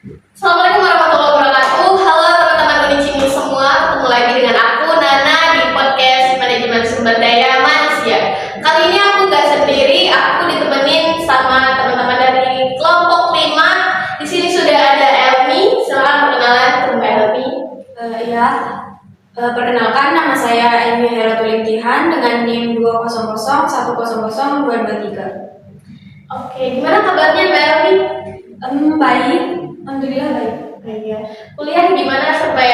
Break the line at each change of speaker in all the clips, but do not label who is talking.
Assalamualaikum warahmatullahi wabarakatuh. Halo teman-teman Unicimi semua, ketemu lagi dengan aku Nana di podcast Manajemen Sumber Daya Manusia. Kali ini aku nggak sendiri, aku ditemenin sama teman-teman dari kelompok 5. Di sini sudah ada Elmi. Silakan perkenalan Mbak Elmi.
Perkenalkan, nama saya Elmi Heratul Imtihan dengan NIM 200100223.
Oke, gimana kabarnya Mbak Elmi?
Baik, alhamdulillah baik.
Iya. Kuliah gimana sampai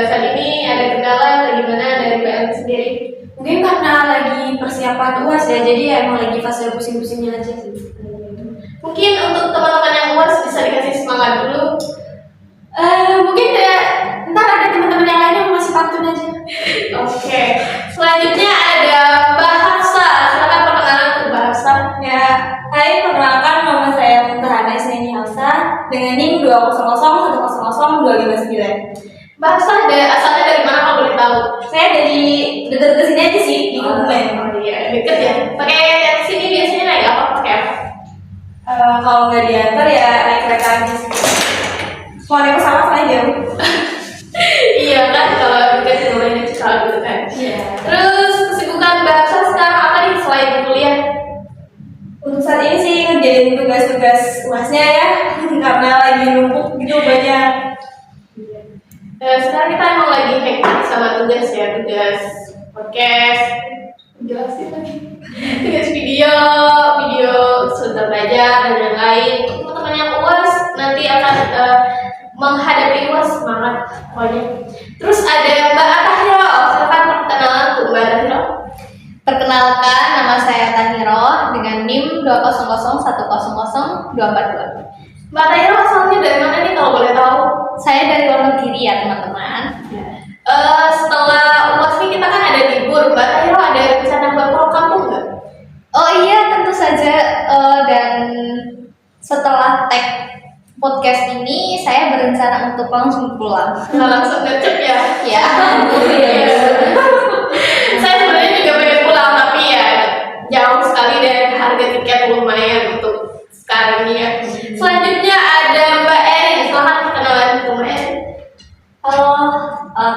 saat ini, ada kendala atau gimana dari Mbak Elmi sendiri?
Mungkin karena lagi persiapan UAS ya, jadi ya emang lagi fase pusing-pusingnya aja sih.
Mungkin untuk teman-teman yang UAS bisa dikasih semangat dulu.
Mungkin ya, ntar ada teman-teman yang lain yang masih pantun aja.
Oke. Selanjutnya ada Mbak Hafsa. Silakan perkenalan untuk Mbak Hafsa.
Ya, hai, perkenalkan nama saya Muntahana Isneni Hafsa dengan NIM 200100259.
Mbak Hafsa asalnya dari mana kalau boleh tahu?
Saya dari dekat ke sini aja sih, di Kebumen.
Oh iya, deket ya. Pakai yang sini biasanya naik apa? Pakai apa?
Kalau nggak diantar ya naik kereta aja sih. Mau naik pesawat aja jauh.
Iya kan, kalau deket di rumahnya Cikal gitu kan.
Iya.
Terus kesibukan Mbak Hafsa sekarang apa nih selain kuliah?
Untuk saat ini sih ngerjain tugas-tugas UASnya ya, karena lagi numpuk gitu banyak.
Sekarang kita emang lagi hektik sama tugas ya, tugas podcast, jelasin lagi, tugas video sebentar belajar dan yang lain. Untuk teman-teman yang UAS nanti akan menghadapi UAS, semangat pokoknya. Terus ada Mbak Tahiro, silakan perkenalan untuk Mbak Tahiro.
Perkenalkan, nama saya Tahiro dengan NIM 200100242.
Mbak Tahiro asalnya dari mana nih kalau boleh tahu?
Saya dari Wonogiri ya teman-teman.
Setelah UAS nih kita kan ada libur, Mbak Tahiro ada rencana buat pulang kampung nggak?
Oh iya, tentu saja. Dan setelah tag podcast ini, saya berencana untuk langsung pulang.
Nggak langsung ngecek ya?
Ya.
Saya sebenarnya juga pengen pulang, tapi ya jauh sekali dan harga tiket lumayan untuk sekarang ini ya. Selanjutnya ada Mbak Erin, silahkan perkenalan untuk Mbak Erin.
Halo,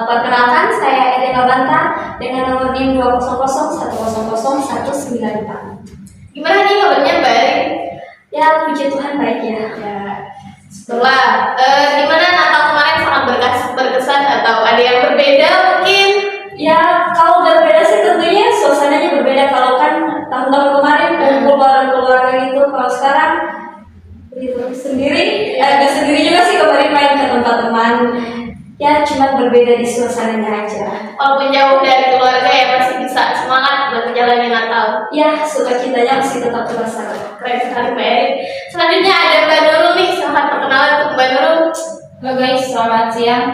perkenalkan saya Elena Banta dengan nomor NIM 200100194.
Gimana nih kabarnya Mbak Erin?
Ya, puji Tuhan baik ya.
Setelah gimana Natal kemarin sangat berkesan atau ada yang berbeda mungkin?
Ya, kalau berbeda sih tentunya suasananya berbeda. Kalau kan tahun-tahun kemarin kumpul bareng keluarga gitu, kalau sekarang gitu sendiri. Agak sendiri juga sih kemarin main ke tempat teman. Ya, cuma berbeda di suasananya aja.
Walaupun jauh dari keluarga ya masih bisa semangat buat menjalani Natal.
Ya, sukacitanya masih tetap terasa.
Keren sekali Mbak Erin. Selanjutnya ada Mbak Nurul nih, silahkan perkenalan untuk Mbak Nurul.
Halo guys, selamat siang.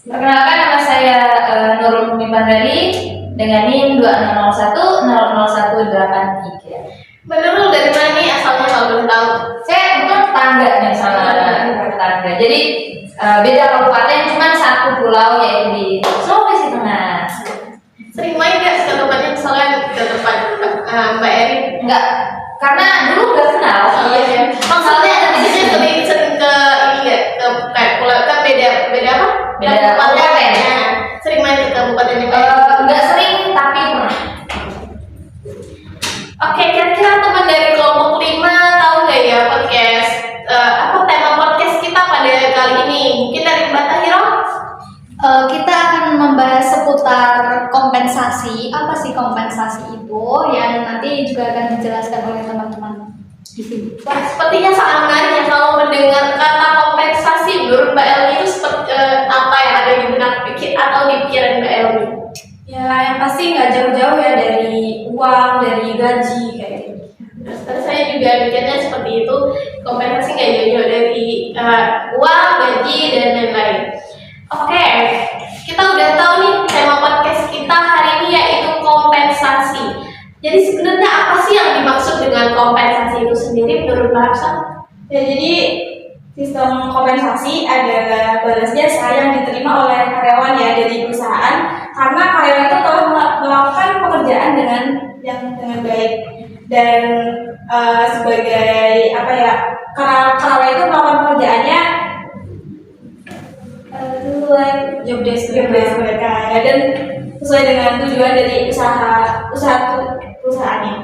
Perkenalkan, nama saya Nurul Mumi Bandari dengan NIM 200100183.
Mbak Nurul dari mana nih asalnya kalau boleh tahu?
Saya bukan tetangga nih sama tetangga. Jadi beda kabupaten, cuma satu pulau yaitu di Sulawesi Tengah.
Sering main gak ke tempatnya misalnya ke tempat Mbak Erin?
Enggak, karena dulu nggak kenal.
Iya. Maksudnya biasanya sering ke ini nggak ke kayak pulau kan beda apa?
Beda kabupaten.
Nah, sering main ke kabupaten yang
Nggak sering, tapi pernah.
Oke, kira-kira teman dari kelompok 5 tahu nggak ya podcast apa tema podcast kita pada kali ini? Mungkin dari Mbak Tahiro?
Kita akan membahas seputar kompensasi. Apa sih kompensasi itu? Yang nanti juga akan dijelaskan oleh teman-teman di sini.
Wah, sepertinya sangat menarik ya kalau mendengar kata kompensasi. Menurut Mbak Elmi itu seperti apa yang ada di benak atau di pikiran Mbak Elmi?
Ya, yang pasti nggak jauh-jauh ya dari uang, dari gaji kayak gitu.
Nah, saya juga mikirnya seperti itu. Kompensasi nggak jauh-jauh dari uang, gaji dan lain-lain. Oke, kita udah tahu nih tema podcast kita hari ini yaitu kompensasi. Jadi sebenarnya apa sih yang dimaksud dengan kompensasi itu sendiri menurut Mbak Hafsa?
Ya, jadi sistem kompensasi adalah balas jasa yang diterima oleh karyawan ya dari perusahaan karena karyawan itu telah melakukan pekerjaan dengan baik dan sebagai apa ya, karena karyawan itu melakukan pekerjaannya job desk mereka ya, dan sesuai dengan tujuan dari perusahaannya.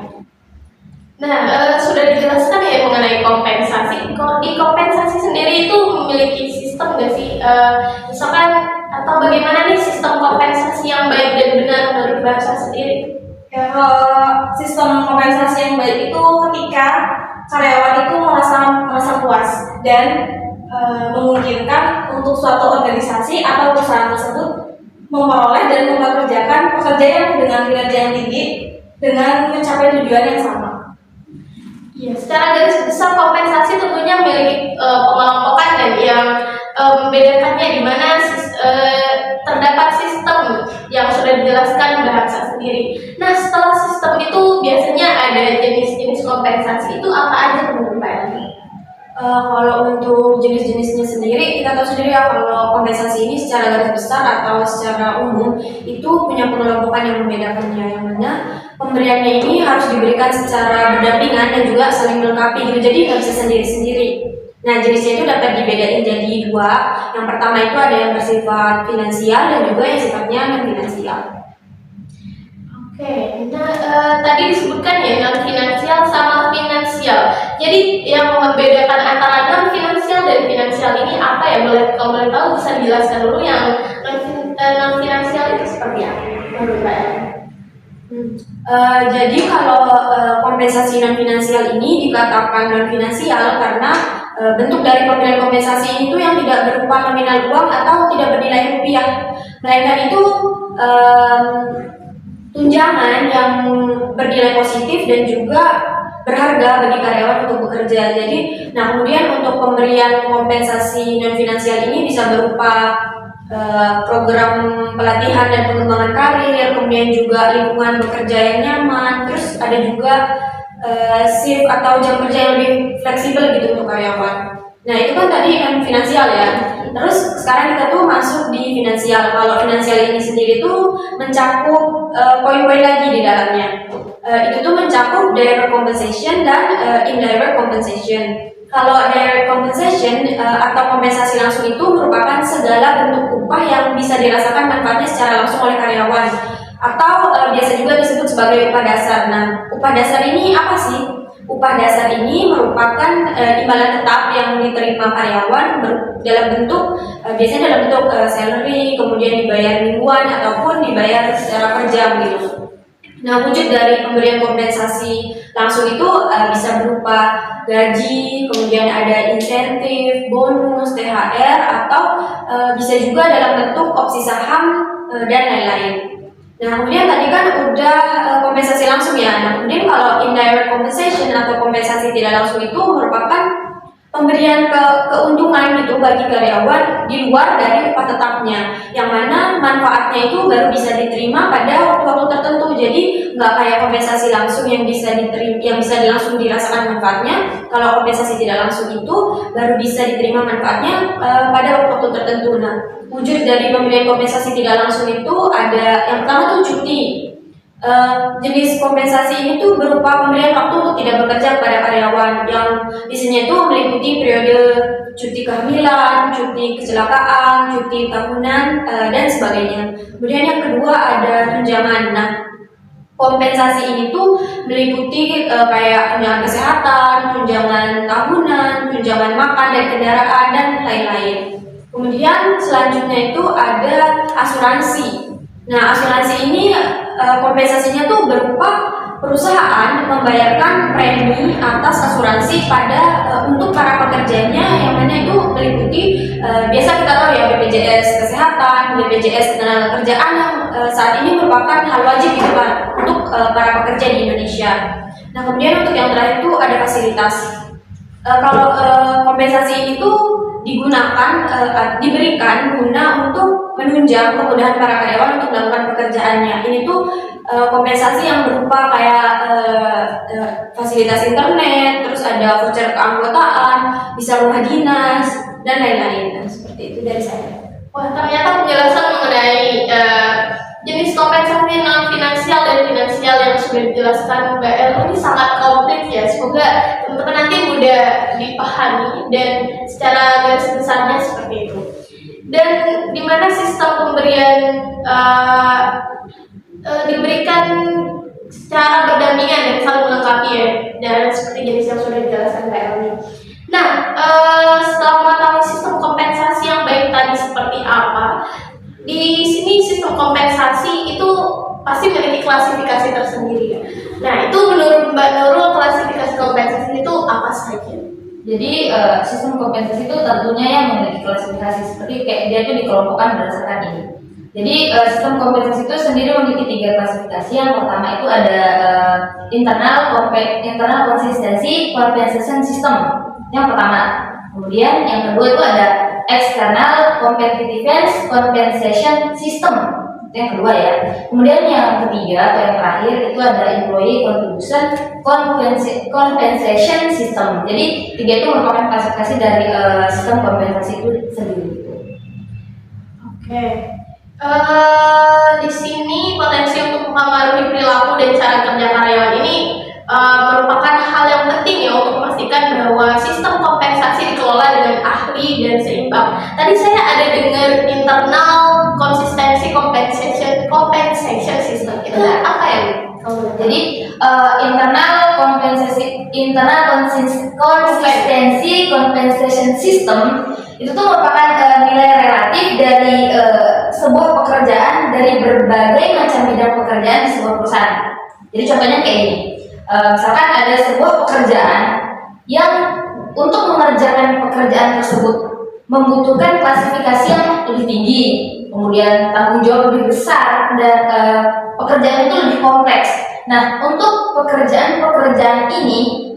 Nah, sudah dijelaskan ya mengenai kompensasi. Kalau di kompensasi sendiri itu memiliki sistem nggak sih? Misalkan atau bagaimana nih sistem kompensasi yang baik dan benar menurut bahasa sendiri?
Ya, kalau sistem kompensasi yang baik itu ketika karyawan itu merasa puas dan memungkinkan untuk suatu organisasi atau perusahaan tersebut memperoleh dan mempekerjakan pekerjaan dengan kinerja yang tinggi dengan mencapai tujuan yang sama.
Ya, secara garis besar kompensasi tentunya memiliki pengelompokan dan yang membedakannya di mana terdapat sistem yang sudah dijelaskan bahasa sendiri. Nah, setelah sistem itu biasanya ada jenis-jenis kompensasi itu apa aja menurut Pak Elmi?
Kalau untuk jenis-jenisnya sendiri, kita tahu sendiri ya kalau kompensasi ini secara garis besar atau secara umum itu punya pengelompokan yang membedakannya, yang mana pemberiannya ini harus diberikan secara berdampingan dan juga saling melengkapi gitu, jadi nggak bisa sendiri-sendiri. Nah, jenisnya itu dapat dibedain jadi dua. Yang pertama itu ada yang bersifat finansial dan juga yang sifatnya non finansial.
Oke, nah tadi disebutkan ya non finansial sama finansial. Jadi yang membedakan antara non finansial dan finansial ini apa ya? Kalau boleh tahu bisa dijelaskan dulu yang non finansial itu seperti apa menurut Mbak Elmi?
Jadi kalau kompensasi non finansial ini dikatakan non finansial karena bentuk dari pemberian kompensasi itu yang tidak berupa nominal uang atau tidak bernilai rupiah, melainkan itu tunjangan yang bernilai positif dan juga berharga bagi karyawan untuk bekerja. Jadi, nah kemudian untuk pemberian kompensasi non finansial ini bisa berupa program pelatihan dan pengembangan karir, kemudian juga lingkungan bekerja yang nyaman, terus ada juga shift atau jam kerja yang lebih fleksibel gitu untuk karyawan. Nah itu kan tadi kan finansial ya. Terus sekarang kita tuh masuk di finansial. Kalau finansial ini sendiri tuh mencakup poin-poin lagi di dalamnya. Itu tuh mencakup direct compensation dan indirect compensation. Kalau direct compensation atau kompensasi langsung itu merupakan segala bentuk upah yang bisa dirasakan manfaatnya secara langsung oleh karyawan atau biasa juga disebut sebagai upah dasar. Nah, upah dasar ini apa sih? Upah dasar ini merupakan imbalan tetap yang diterima karyawan dalam bentuk biasanya dalam bentuk salary, kemudian dibayar mingguan ataupun dibayar secara per jam gitu. Nah, wujud dari pemberian kompensasi langsung itu bisa berupa gaji, kemudian ada insentif, bonus, THR, atau bisa juga dalam bentuk opsi saham dan lain-lain. Nah, kemudian tadi kan udah kompensasi langsung ya. Nah, kemudian kalau indirect compensation atau kompensasi tidak langsung itu merupakan pemberian keuntungan gitu bagi karyawan di luar dari upah tetapnya, yang mana manfaatnya itu baru bisa diterima pada waktu-waktu tertentu. Jadi nggak kayak kompensasi langsung yang bisa langsung dirasakan manfaatnya. Kalau kompensasi tidak langsung itu baru bisa diterima manfaatnya pada waktu-waktu tertentu. Nah, wujud dari pemberian kompensasi tidak langsung itu ada yang pertama tuh cuti. Jenis kompensasi ini tuh berupa pemberian waktu untuk tidak bekerja kepada karyawan yang isinya itu meliputi periode cuti kehamilan, cuti kecelakaan, cuti tahunan, dan sebagainya. Kemudian yang kedua ada tunjangan. Nah, kompensasi ini tuh meliputi kayak tunjangan kesehatan, tunjangan tahunan, tunjangan makan dan kendaraan, dan lain-lain. Kemudian selanjutnya itu ada asuransi. Nah, asuransi ini kompensasinya tuh berupa perusahaan membayarkan premi atas asuransi pada untuk para pekerjanya, yang mana itu meliputi biasa kita tahu ya BPJS kesehatan, BPJS ketenagakerjaan yang saat ini merupakan hal wajib gitu Pak untuk para pekerja di Indonesia. Nah, kemudian untuk yang terakhir itu ada fasilitas. Kalau kompensasi ini tuh diberikan guna untuk menunjang kemudahan para karyawan untuk melakukan pekerjaannya. Ini tuh kompensasi yang berupa kayak fasilitas internet, terus ada voucher keanggotaan, bisa rumah dinas, dan lain-lain. Nah, seperti itu dari saya.
Wah, ternyata penjelasan mengenai jenis kompensasi non finansial dan finansial yang sudah dijelaskan Mbak El ini sangat komplit ya. Semoga teman-teman nanti mudah dipahami dan secara garis besarnya seperti itu. dan di mana sistem pemberian diberikan secara berdampingan dan saling melengkapi ya, dan seperti jenis yang sudah dijelaskan Kak Elmi. Nah, setelah mengetahui sistem kompensasi yang baik tadi seperti apa, di sini sistem kompensasi itu pasti memiliki klasifikasi tersendiri ya. Nah, itu menurut Mbak Nurul klasifikasi kompensasi itu apa saja?
Jadi sistem kompensasi itu tentunya yang memiliki klasifikasi seperti kayak dia itu dikelompokkan berdasarkan ini. Jadi sistem kompensasi itu sendiri memiliki 3 klasifikasi. Yang pertama itu ada internal consistency compensation system. Yang pertama. Kemudian yang kedua itu ada external competitiveness compensation system. Itu yang kedua ya. Kemudian yang ketiga atau yang terakhir itu ada employee contribution compensation system. Jadi 3 itu merupakan klasifikasi dari sistem kompensasi itu sendiri.
Oke. Di sini potensi untuk mempengaruhi perilaku dan cara kerja karyawan ini merupakan hal yang penting ya untuk memastikan bahwa sistem kompensasi dikelola dengan ahli dan seimbang. Tadi saya ada dengar internal consistency compensation system. Itu apa ya?
Jadi internal consistency compensation system itu tuh merupakan nilai relatif dari sebuah pekerjaan dari berbagai macam bidang pekerjaan di sebuah perusahaan. Jadi contohnya kayak gini, misalkan ada sebuah pekerjaan yang untuk mengerjakan pekerjaan tersebut membutuhkan klasifikasi yang lebih tinggi, kemudian tanggung jawab lebih besar, dan pekerjaan itu lebih kompleks. Nah, untuk pekerjaan-pekerjaan ini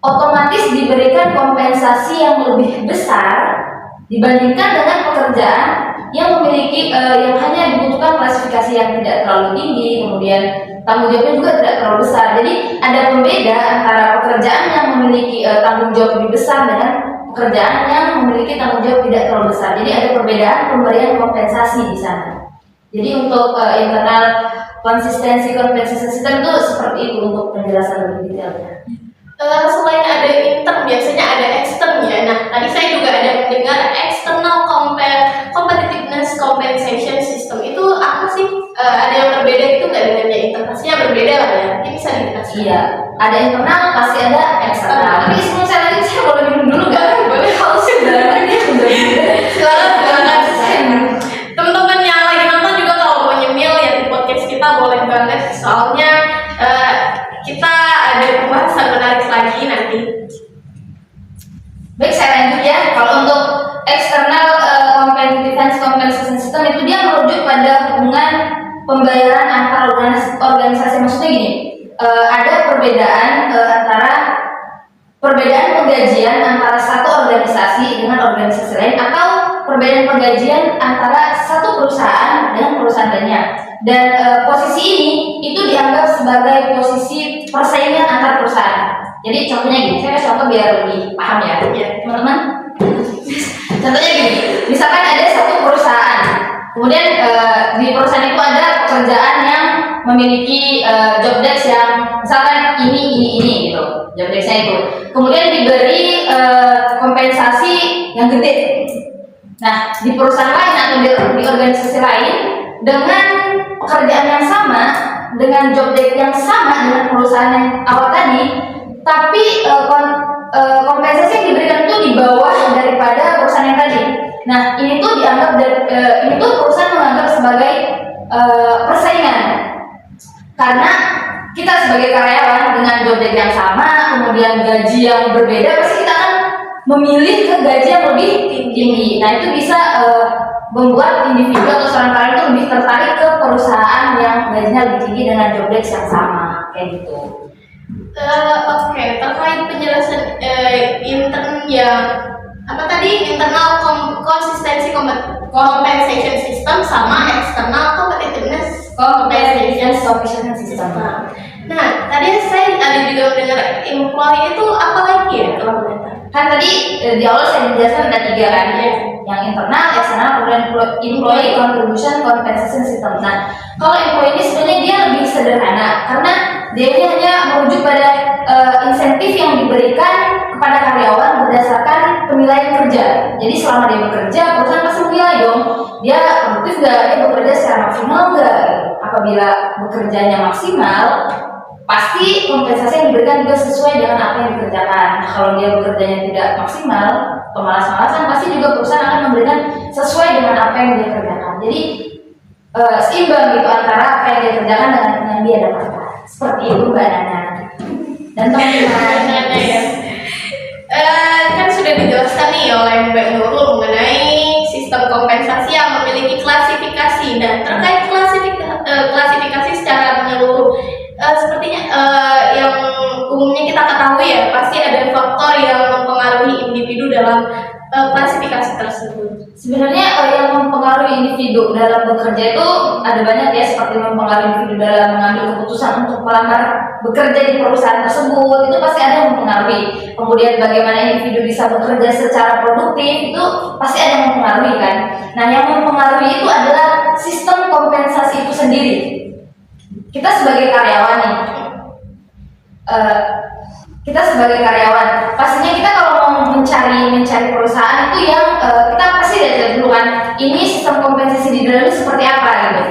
otomatis diberikan kompensasi yang lebih besar dibandingkan dengan pekerjaan yang memiliki yang hanya dibutuhkan klasifikasi yang tidak terlalu tinggi, kemudian tanggung jawabnya juga tidak terlalu besar. Jadi ada pembeda antara pekerjaan yang memiliki tanggung jawab lebih besar dengan pekerjaan yang memiliki tanggung jawab tidak terlalu besar. Jadi ada perbedaan pemberian kompensasi di sana. Jadi untuk internal consistency compensation system itu seperti itu untuk penjelasan lebih detailnya.
Selain ada intern, biasanya ada extern ya. Nah, tadi saya juga ada mendengar external competitiveness compensation system. Itu apa sih? Ada yang berbeda itu nggak dengan yang intern? Pastinya berbeda lah ya. Ini bisa dijelaskan.
Iya, ada internal pasti ada eksternal. Tapi sebelum saya lanjut, saya boleh minum dulu nggak? Boleh, kalau sebenarnya dia
Silakan. Teman-teman yang lagi nonton juga kalau mau nyemil ya di podcast kita boleh banget. Soalnya kita ada pembahasan menarik lagi nanti.
Baik, saya lanjut ya. Kalau untuk external competitiveness compensation system itu dia merujuk pada hubungan pembayaran antar organisasi. Maksudnya gini, ada perbedaan perbedaan penggajian antara satu organisasi dengan organisasi lain, atau perbedaan penggajian antara satu perusahaan dengan perusahaan lainnya. Dan posisi ini itu dianggap sebagai posisi persaingan antar perusahaan. Jadi contohnya gini, saya kasih contoh biar lebih paham ya, teman-teman. Contohnya gini, misalkan ada satu perusahaan, kemudian di perusahaan itu ada pekerjaan yang memiliki job desk yang misalkan ini gitu, job desk-nya itu. Kemudian diberi kompensasi yang gede. Nah, di perusahaan lain atau di organisasi lain dengan pekerjaan yang sama, dengan job desk yang sama dengan perusahaan yang awal tadi, tapi kompensasi yang diberikan itu di bawah daripada perusahaan yang tadi. Nah, ini tuh dianggap ini tuh perusahaan menganggap sebagai persaingan, karena kita sebagai karyawan dengan job desk yang sama, kemudian gaji yang berbeda, pasti kita akan memilih ke gaji yang lebih tinggi. Nah, itu bisa membuat individu atau seorang karyawan itu lebih tertarik ke perusahaan yang gajinya lebih tinggi dengan job desk yang sama, kayak gitu.
Oke, terkait penjelasan intern yang apa tadi, internal consistency compensation system sama external competitiveness compensation system. Nah, tadi saya ada juga mendengar employee itu apa lagi ya kalau boleh tahu?
Kan tadi di awal saya menjelaskan ada 3 kan, yang internal, eksternal, kemudian employee contribution compensation system. Nah, kalau employee ini sebenarnya dia lebih sederhana karena dia ini hanya merujuk pada insentif yang diberikan kepada karyawan berdasarkan penilaian kerja. Jadi selama dia bekerja, perusahaan pasti menilai dong, dia produktif nggak, dia bekerja secara maksimal nggak. Apabila bekerjanya maksimal, pasti kompensasi yang diberikan juga sesuai dengan apa yang dikerjakan. Kalau dia bekerjanya tidak maksimal, pemalas-malasan, pasti juga perusahaan akan memberikan sesuai dengan apa yang dia kerjakan. Jadi seimbang gitu antara apa yang dia kerjakan dengan yang dia dapatkan. Seperti itu Mbak Nana dan teman-teman.
Nana ya. Kan sudah dijelaskan nih oleh Mbak Nurul mengenai sistem kompensasi yang memiliki klasifikasi, dan terkait klasifikasi secara menyeluruh, sepertinya yang umumnya kita ketahui ya, pasti ada faktor yang mempengaruhi individu dalam klasifikasi tersebut.
Sebenarnya yang mempengaruhi individu dalam bekerja itu ada banyak ya, seperti mempengaruhi individu dalam mengambil keputusan untuk melamar bekerja di perusahaan tersebut, itu pasti ada yang mempengaruhi. Kemudian bagaimana individu bisa bekerja secara produktif, itu pasti ada yang mempengaruhi kan. Nah, yang mempengaruhi itu adalah sistem kompensasi itu sendiri. Kita sebagai karyawan nih, pastinya kita kalau mau mencari perusahaan itu yang kita pasti lihat dulu kan, ini sistem kompensasi di dalamnya seperti apa gitu.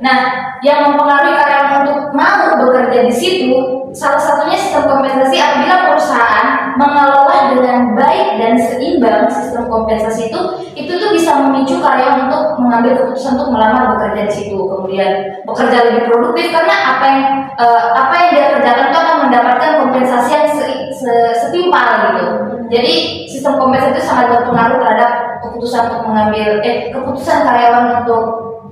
Nah, yang mempengaruhi karyawan untuk mau bekerja di situ, salah satunya sistem kompensasi. Apabila perusahaan mengelola dengan baik dan seimbang sistem kompensasi itu tuh bisa memicu karyawan untuk mengambil keputusan untuk melamar bekerja di situ, kemudian bekerja lebih produktif karena apa yang dia kerjakan itu akan mendapatkan kompensasi yang setimpal gitu. Jadi sistem kompensasi itu sangat berpengaruh terhadap keputusan untuk mengambil keputusan karyawan untuk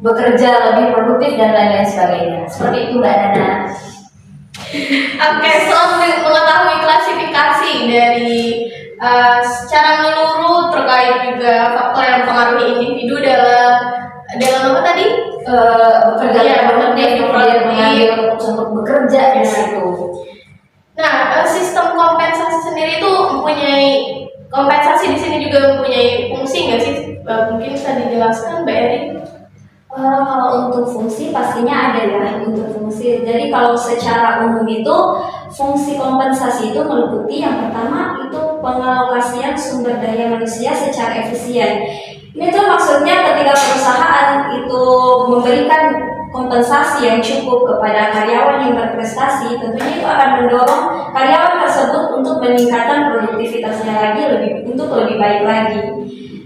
bekerja lebih produktif dan lain-lain sebagainya. Seperti itu Mbak Nana.
Oke, setelah mengetahui klasifikasi dari secara menyeluruh terkait juga faktor yang mempengaruhi individu dalam apa tadi?
Bekerja
Iya,
produktif, kemudian mengambil keputusan untuk bekerja di situ.
Nah, sistem kompensasi sendiri itu mempunyai kompensasi di sini juga mempunyai fungsi nggak sih? Mungkin bisa dijelaskan Mbak Eri?
Kalau untuk fungsi pastinya ada ya untuk fungsi. Jadi kalau secara umum itu fungsi kompensasi itu meliputi yang pertama itu pengalokasian sumber daya manusia secara efisien. Ini tuh maksudnya ketika perusahaan itu memberikan kompensasi yang cukup kepada karyawan yang berprestasi, tentunya itu akan mendorong karyawan tersebut untuk meningkatkan produktivitasnya untuk lebih baik lagi.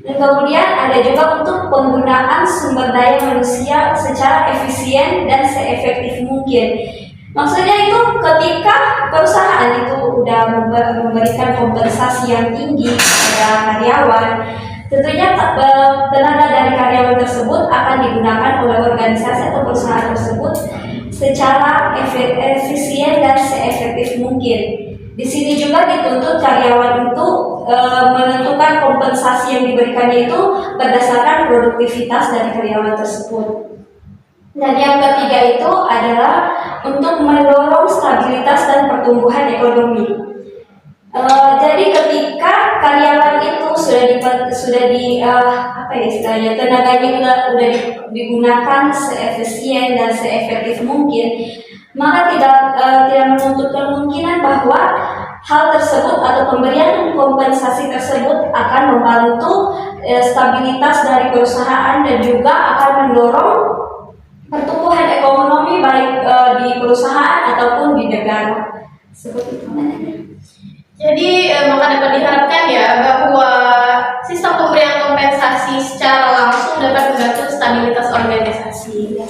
Dan kemudian ada juga untuk penggunaan sumber daya manusia secara efisien dan seefektif mungkin. Maksudnya itu ketika perusahaan itu udah memberikan kompensasi yang tinggi kepada karyawan, tentunya tenaga dari karyawan tersebut akan digunakan oleh organisasi atau perusahaan tersebut secara efisien dan seefektif mungkin. Di sini juga dituntut karyawan itu menentukan kompensasi yang diberikannya itu berdasarkan produktivitas dari karyawan tersebut. Dan yang ketiga itu adalah untuk mendorong stabilitas dan pertumbuhan ekonomi. Jadi ketika karyawan itu tenaganya udah digunakan seefisien dan seefektif mungkin, maka tidak menutup kemungkinan bahwa hal tersebut atau pemberian kompensasi tersebut akan membantu stabilitas dari perusahaan dan juga akan mendorong pertumbuhan ekonomi baik di perusahaan ataupun di negara. Seperti itu.
Jadi maka dapat diharapkan ya bahwa sistem pemberian kompensasi secara langsung dapat membantu stabilitas organisasi.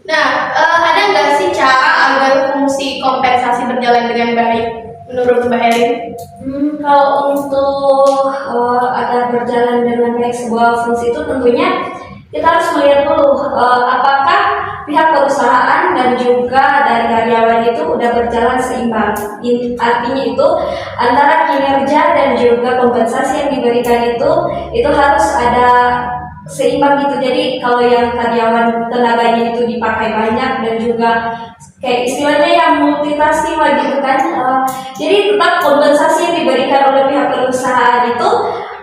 Nah, ada nggak sih cara agar fungsi kompensasi berjalan dengan baik menurut Mbak Erin?
Kalau untuk agar berjalan dengan baik sebuah fungsi itu tentunya kita harus melihat dulu apakah pihak perusahaan dan juga dari karyawan itu udah berjalan seimbang. Artinya itu antara kinerja dan juga kompensasi yang diberikan itu harus ada seimbang gitu. Jadi kalau yang karyawan tenaganya itu dipakai banyak dan juga kayak istilahnya yang multitasking lah gitu kan. Jadi tetap kompensasi yang diberikan oleh pihak perusahaan itu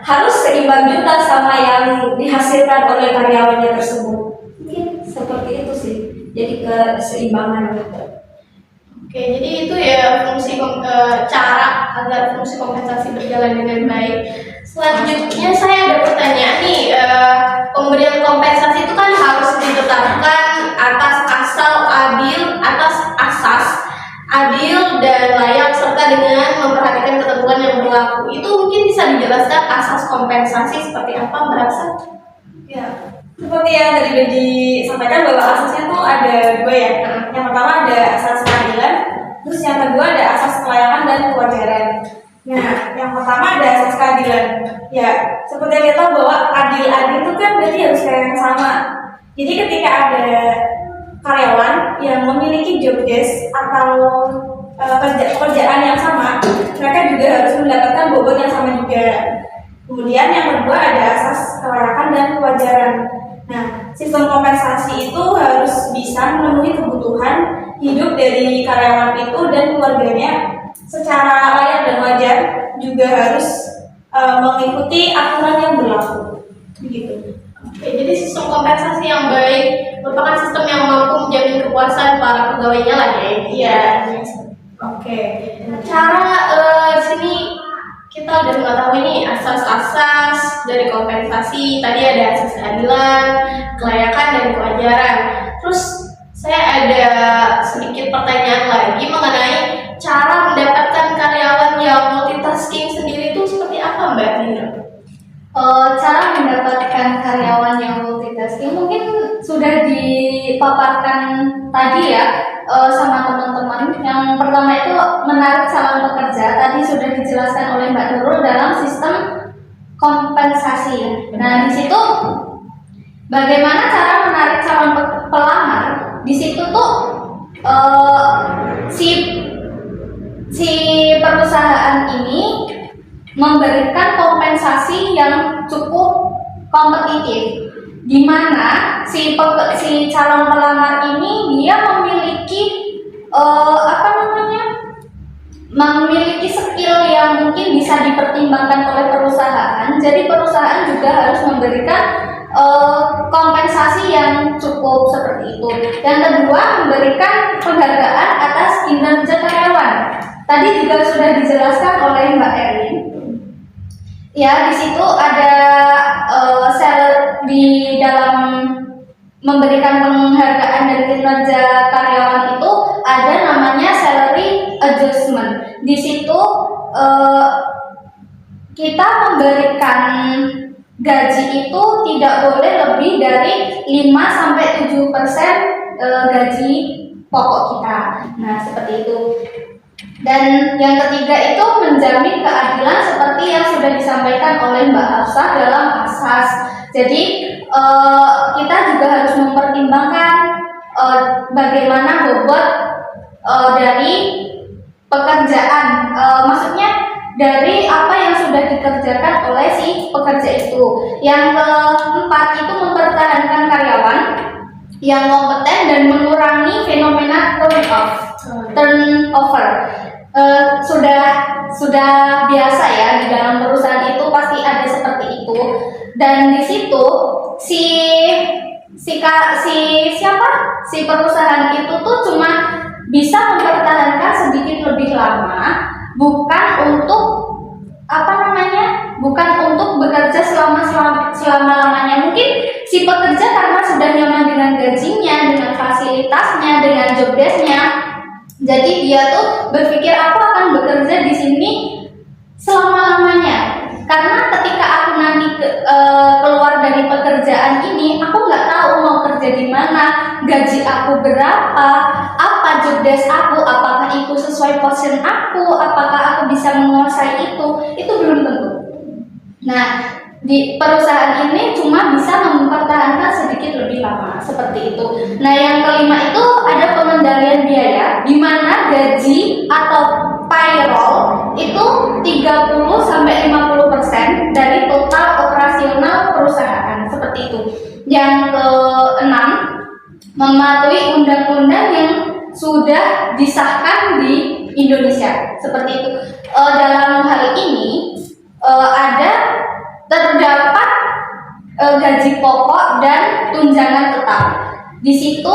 harus seimbang juga sama yang dihasilkan oleh karyawannya tersebut. Mungkin seperti itu sih. Jadi keseimbangan.
Oke, jadi itu ya cara agar fungsi kompensasi berjalan dengan baik. Selanjutnya saya ada pertanyaan nih, pemberian kompensasi itu kan harus ditetapkan atas asas adil dan layak serta dengan memperhatikan ketentuan yang berlaku. Itu mungkin bisa dijelaskan asas kompensasi seperti apa, Mbak Aksa?
Ya, seperti yang tadi udah disampaikan bahwa asasnya tuh ada dua ya. Yang pertama ada asas keadilan, terus yang kedua ada asas kelayakan dan kewajaran. Nah, yang pertama ada asas keadilan. Ya, seperti yang kita tahu bahwa adil itu kan berarti harus kayak yang sama. Jadi ketika ada karyawan yang memiliki job desk atau pekerjaan yang sama, mereka juga harus mendapatkan bobot yang sama juga. Kemudian yang kedua ada asas kelayakan dan kewajaran. Nah, sistem kompensasi itu harus bisa memenuhi kebutuhan hidup dari karyawan itu dan keluarganya secara layak dan wajar, juga harus mengikuti aturan yang berlaku. Begitu.
Oke, jadi sistem kompensasi yang baik merupakan sistem yang mampu menjamin kepuasan para pegawainya lah ya. Iya. Oke. Cara sini kita udah mengetahui nih asas-asas dari kompensasi. Tadi ada asas keadilan, kelayakan dan kewajaran. Terus saya ada sedikit pertanyaan lagi mengenai cara mendapatkan karyawan yang multitasking sendiri itu seperti apa, Mbak Nira?
Cara mendapatkan karyawan yang multitasking mungkin sudah dipaparkan tadi ya sama teman-teman. Yang pertama itu menarik calon pekerja, tadi sudah dijelaskan oleh Mbak Nurul dalam sistem kompensasi. Nah, di situ bagaimana cara menarik calon pelamar? Di situ tuh si perusahaan ini memberikan kompensasi yang cukup kompetitif, di mana si calon pelamar ini dia memiliki skill yang mungkin bisa dipertimbangkan oleh perusahaan. Jadi perusahaan juga harus memberikan kompensasi yang cukup seperti itu. Yang kedua, memberikan penghargaan atas kinerja karyawan. Tadi juga sudah dijelaskan oleh Mbak Erin. Ya, di situ ada di dalam memberikan penghargaan dan kinerja karyawan itu ada namanya salary adjustment. Di situ kita memberikan gaji itu tidak boleh lebih dari 5-7% gaji pokok kita. Nah, seperti itu. Dan yang ketiga itu menjamin keadilan seperti yang sudah disampaikan oleh Mbak Hafsah dalam asas. Jadi kita juga harus mempertimbangkan bagaimana bobot dari pekerjaan, maksudnya dari apa yang sudah dikerjakan oleh si pekerja itu. Yang keempat itu mempertahankan karyawan yang kompeten dan mengurangi fenomena turnover. Sudah biasa ya, di dalam perusahaan itu pasti ada seperti itu. Dan di situ si perusahaan itu tuh cuma bisa mempertahankan sedikit lebih lama, bukan untuk bekerja selama-lamanya. Mungkin si pekerja karena sudah nyaman dengan gajinya, dengan fasilitasnya, dengan job desk-nya, jadi dia tuh berpikir aku akan bekerja di sini selama-lamanya. Karena ketika aku nanti keluar dari pekerjaan ini, aku nggak tahu mau kerja di mana, gaji aku berapa, apa job desk aku, apakah itu sesuai passion aku, apakah aku bisa menguasai itu belum tentu. Nah, di perusahaan ini cuma bisa mempertahankan sedikit lebih lama, seperti itu. Nah, yang kelima itu ada pengendalian biaya, di mana gaji atau payroll itu 30-50% dari total operasional perusahaan, seperti itu. Yang keenam, mematuhi undang-undang yang sudah disahkan di Indonesia, seperti itu. Dalam hal ini terdapat gaji pokok dan tunjangan tetap. Di situ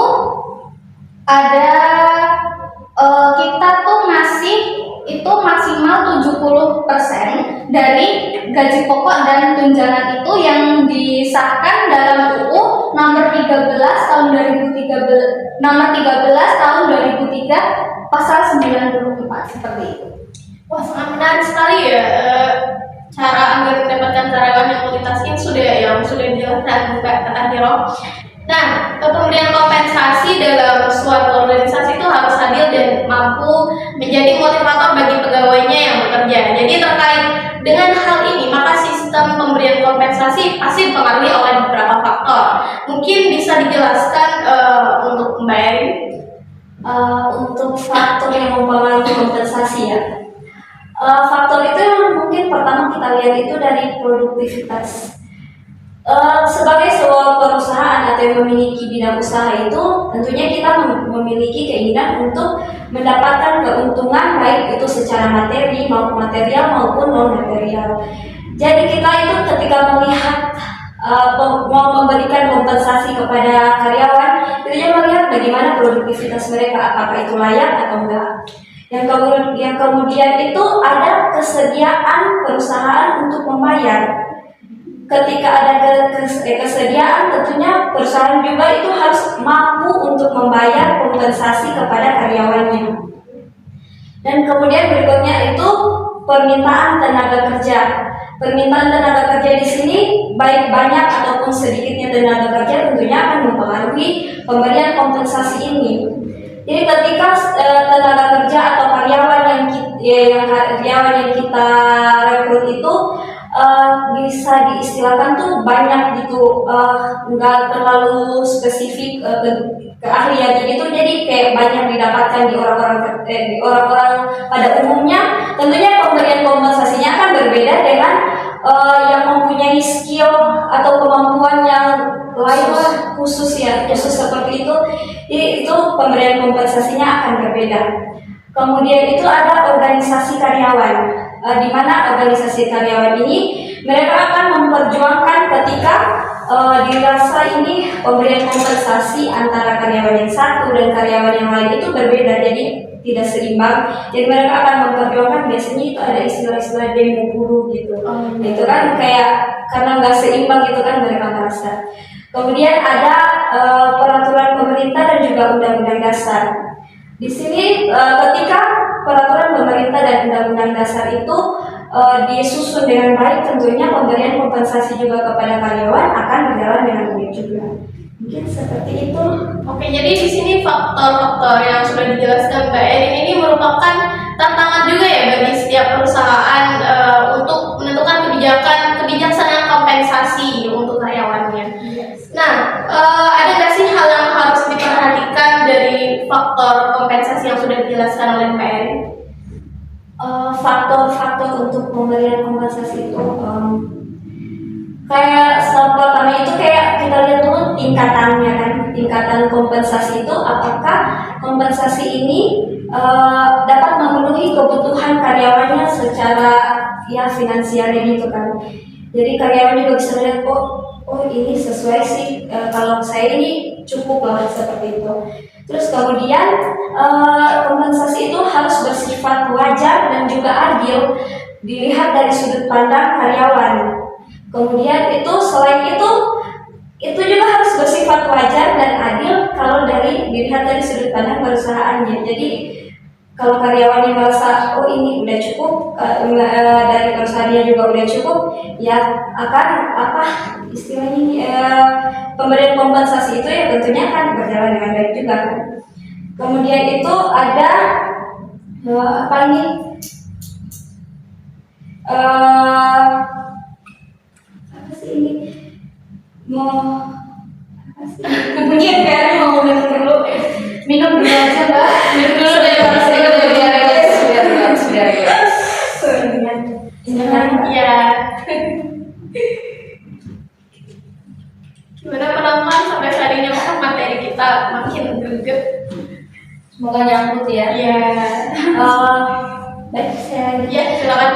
ada kita tuh ngasih itu maksimal 70% dari gaji pokok dan tunjangan itu yang disahkan dalam UU nomor 13 tahun 2013 nomor 13 tahun 2003 pasal 94 seperti itu.
Wah, sangat menarik sekali ya. Cara agar mendapatkan karyawan yang multitasking sudah dijelaskan kata Hiro. Nah, pemberian kompensasi dalam suatu organisasi itu harus adil dan mampu menjadi motivator bagi pegawainya yang bekerja. Jadi terkait dengan hal ini, maka sistem pemberian kompensasi pasti dipengaruhi oleh beberapa faktor. Mungkin bisa dijelaskan untuk Mbak Erin?
Untuk faktor yang mempengaruhi kompensasi ya. Faktor itu yang mungkin pertama kita lihat itu dari produktivitas. Sebagai sebuah perusahaan atau yang memiliki bidang usaha itu, tentunya kita memiliki keinginan untuk mendapatkan keuntungan baik itu secara material maupun non material. Jadi kita itu ketika melihat mau memberikan kompensasi kepada karyawan, tentunya melihat bagaimana produktivitas mereka, apakah itu layak atau enggak. Yang kemudian itu ada kesediaan perusahaan untuk membayar. Ketika ada kesediaan, tentunya perusahaan juga itu harus mampu untuk membayar kompensasi kepada karyawannya. Dan kemudian berikutnya itu permintaan tenaga kerja. Permintaan tenaga kerja di sini baik banyak ataupun sedikitnya tenaga kerja tentunya akan mempengaruhi pemberian kompensasi ini. Jadi ketika tenaga kerja atau karyawan yang kita rekrut itu bisa diistilahkan tuh banyak gitu, nggak terlalu spesifik keahliannya itu, jadi kayak banyak didapatkan di orang-orang pada umumnya. Tentunya pemberian kompensasinya akan berbeda dengan yang mempunyai skill atau kemampuan yang lain khusus seperti itu. Jadi itu pemberian kompensasinya akan berbeda. Kemudian itu ada organisasi karyawan, di mana organisasi karyawan ini mereka akan memperjuangkan ketika dirasa ini pemberian kompensasi antara karyawan yang satu dan karyawan yang lain itu berbeda, jadi tidak seimbang. Jadi mereka akan memperjuangkan, biasanya itu ada istilah-istilah demo buruh gitu. Itu kan kayak karena nggak seimbang gitu kan mereka merasa. Kemudian ada peraturan pemerintah dan juga undang-undang dasar. Di sini ketika peraturan pemerintah dan undang-undang dasar itu disusun dengan baik, tentunya pemberian kompensasi juga kepada karyawan akan berjalan dengan baik juga. Mungkin seperti itu.
Oke, jadi di sini faktor-faktor yang sudah dijelaskan Mbak Erin ini merupakan tantangan juga ya bagi setiap perusahaan untuk menentukan kebijaksanaan kompensasi untuk karyawannya. Nah, ada nggak sih hal yang harus diperhatikan dari faktor kompensasi yang sudah dijelaskan oleh Mbak Erin?
Faktor-faktor untuk pemberian kompensasi itu kayak pertama itu kayak kita lihat dulu tingkatannya kan, tingkatan kompensasi itu apakah kompensasi ini dapat memenuhi kebutuhan karyawannya secara ya finansialnya gitu kan. Jadi karyawan juga bisa lihat oh ini sesuai sih, kalau saya ini cukup lah seperti itu. Terus kemudian kompensasi itu harus bersifat wajar dan juga adil dilihat dari sudut pandang karyawan. Kemudian itu selain itu juga harus bersifat wajar dan adil kalau dilihat dari sudut pandang perusahaannya. Jadi kalau karyawannya merasa oh ini udah cukup, dari perusahaannya juga udah cukup, ya akan istilahnya pemberian kompensasi itu ya tentunya akan berjalan dengan baik juga kan. Kemudian itu ada apa sih ini kemudian kayaknya mau minum dulu aja Mbak, minum dulu deh
Iya. Gimana penonton sampai saat ini materi kita makin greget?
Semoga nyangkut ya.
Iya.
Baik, saya
Silakan.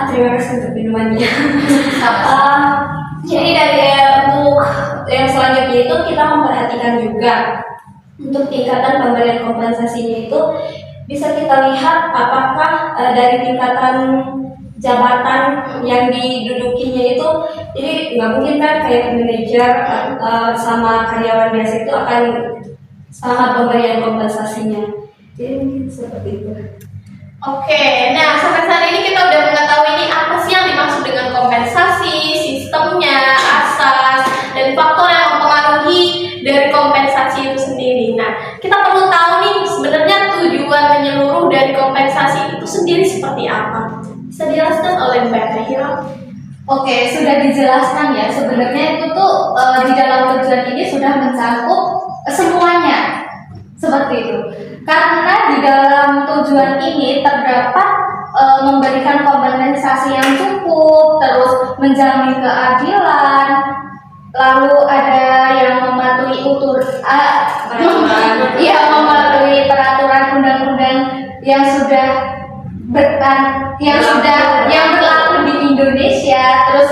terima kasih untuk minumannya. Jadi untuk yang selanjutnya itu kita memperhatikan juga untuk tingkatan pemberian kompensasinya itu bisa kita lihat apakah dari tingkatan jabatan yang didudukinya itu, jadi nggak mungkin kan kayak manajer sama karyawan biasa itu akan sama pemberian kompensasinya. Jadi mungkin seperti itu.
Oke, nah sampai saat ini kita udah mengetahui ini apa sih yang dimaksud dengan kompensasi, sistemnya, asas, dan faktor yang mempengaruhi dari kompensasi itu sendiri. Nah, kita perlu tahu nih sebenarnya tujuan menyeluruh dari kompensasi itu sendiri seperti apa. Bisa dijelaskan oleh Mbak Tahira?
Oke, sudah dijelaskan ya. Sebenarnya itu tuh di dalam tujuan ini sudah mencakup semuanya. Seperti itu. Karena di dalam tujuan ini terdapat memberikan kompensasi yang cukup, terus menjamin keadilan, lalu ada yang mematuhi mematuhi peraturan undang-undang yang sudah yang berlaku di Indonesia, terus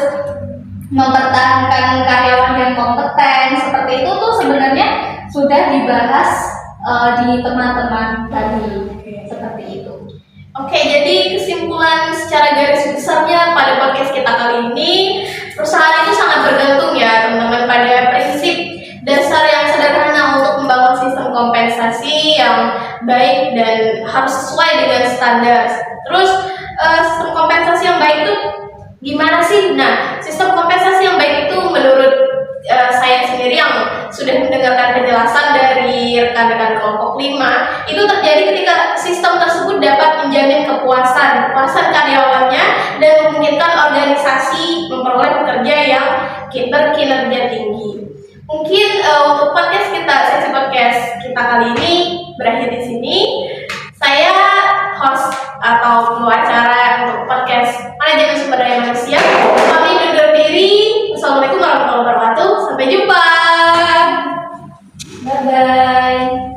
mempertahankan karyawan yang kompeten. Seperti itu tuh sebenarnya sudah dibahas di teman-teman tadi. Seperti itu.
Oke, jadi kesimpulan secara garis besarnya pada podcast kita kali ini, perusahaan itu sangat bergantung ya teman-teman pada prinsip dasar yang sederhana untuk membangun sistem kompensasi yang baik dan harus sesuai dengan standar. Terus sistem kompensasi yang baik itu gimana sih? Nah, sistem kompensasi yang baik itu menurut saya sendiri yang sudah mendengarkan penjelasan dari rekan-rekan kelompok 5, itu terjadi ketika sistem tersebut dapat menjamin kepuasan karyawannya dan memungkinkan organisasi memperoleh pekerja yang berkinerja tinggi. Mungkin untuk sesi podcast kita kali ini berakhir di sini. Saya host atau pembawa acara untuk podcast Manajemen Sumber Daya Manusia. Kami undur diri. Assalamualaikum warahmatullahi wabarakatuh. Sampai jumpa.
Bye bye.